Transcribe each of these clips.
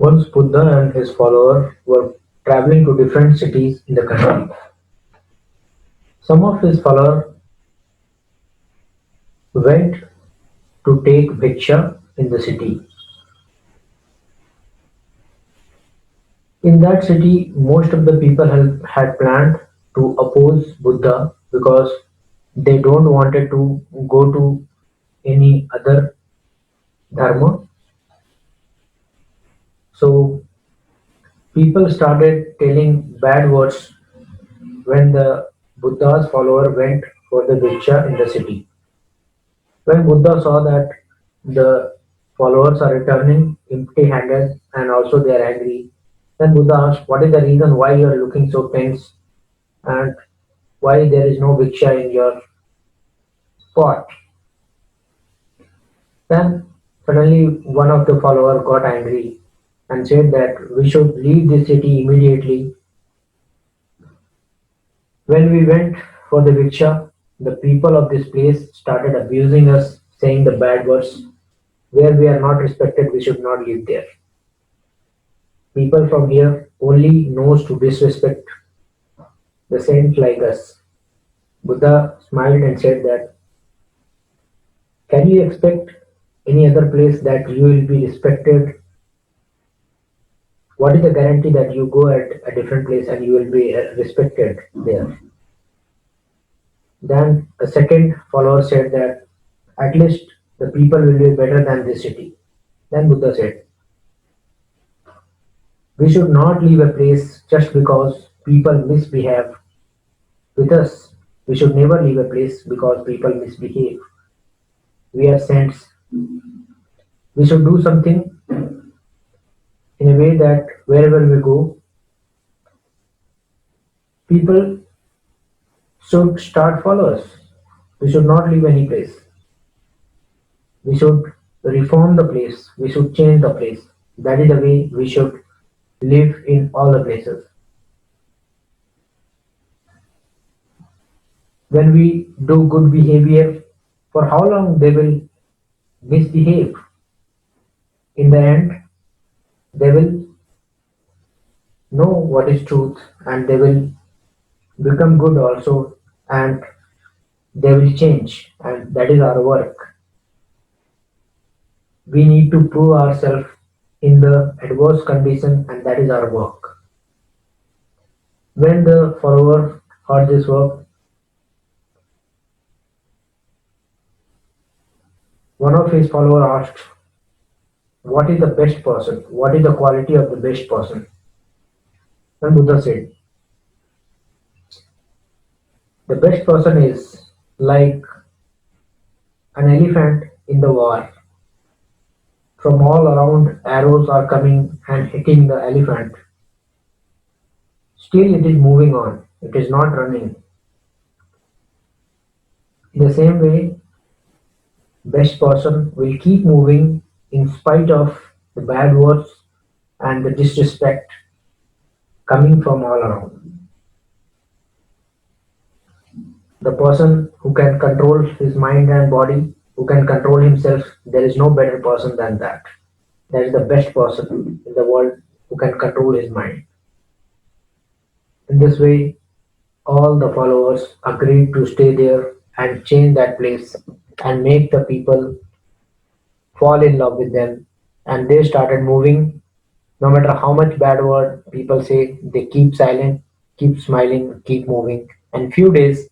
Once Buddha and his followers were traveling to different cities in the country. Some of his followers went to take bhiksha in the city. In that city, most of the people had planned to oppose Buddha because they don't wanted to go to any other dharma. So people started telling bad words when the Buddha's follower went for the bhiksha in the city. When Buddha saw that the followers are returning empty-handed and also they are angry, then Buddha asked, "What is the reason why you are looking so tense and why there is no bhiksha in your pot?" Then suddenly one of the followers got angry and said that we should leave the city immediately. When we went for the bhiksha, the people of this place started abusing us, saying the bad words. Where we are not respected, we should not live there. People from here only knows to disrespect the saints like us. Buddha smiled and said that, can you expect any other place that you will be respected? What is the guarantee that you go at a different place and you will be respected there? Then a second follower said that at least the people will be better than this city. Then Buddha said, we should not leave a place just because people misbehave with us. We should never leave a place because people misbehave. We are saints. We should do something in a way that wherever we go, people should start follow us. We should not leave any place. We should reform the place. We should change the place. That is the way we should live in all the places. When we do good behavior, for how long they will misbehave? In the end, they will know what is truth and they will become good also and they will change, and that is our work. We need to prove ourselves in the adverse condition, and that is our work. When the follower heard this work, one of his followers asked, what is the best person? What is the quality of the best person? Then Buddha said, the best person is like an elephant in the war. From all around, arrows are coming and hitting the elephant. Still, it is moving on. It is not running. In the same way, best person will keep moving in spite of the bad words and the disrespect coming from all around. The person who can control his mind and body, who can control himself, there is no better person than that. That is the best person in the world who can control his mind. In this way, all the followers agreed to stay there and change that place and make the people fall in love with them, and they started moving. No matter how much bad word people say, they keep silent, keep smiling, keep moving. And few days,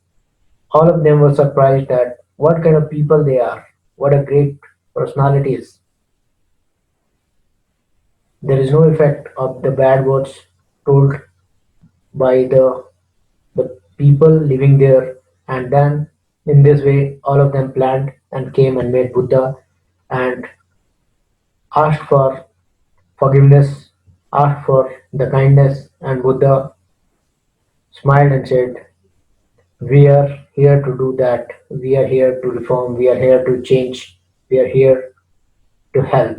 all of them were surprised at what kind of people they are, what a great personalities. There is no effect of the bad words told by the people living there. And then in this way, all of them planned and came and met Buddha and asked for forgiveness, asked for the kindness, and Buddha smiled and said, we are here to do that. We are here to reform. We are here to change. We are here to help.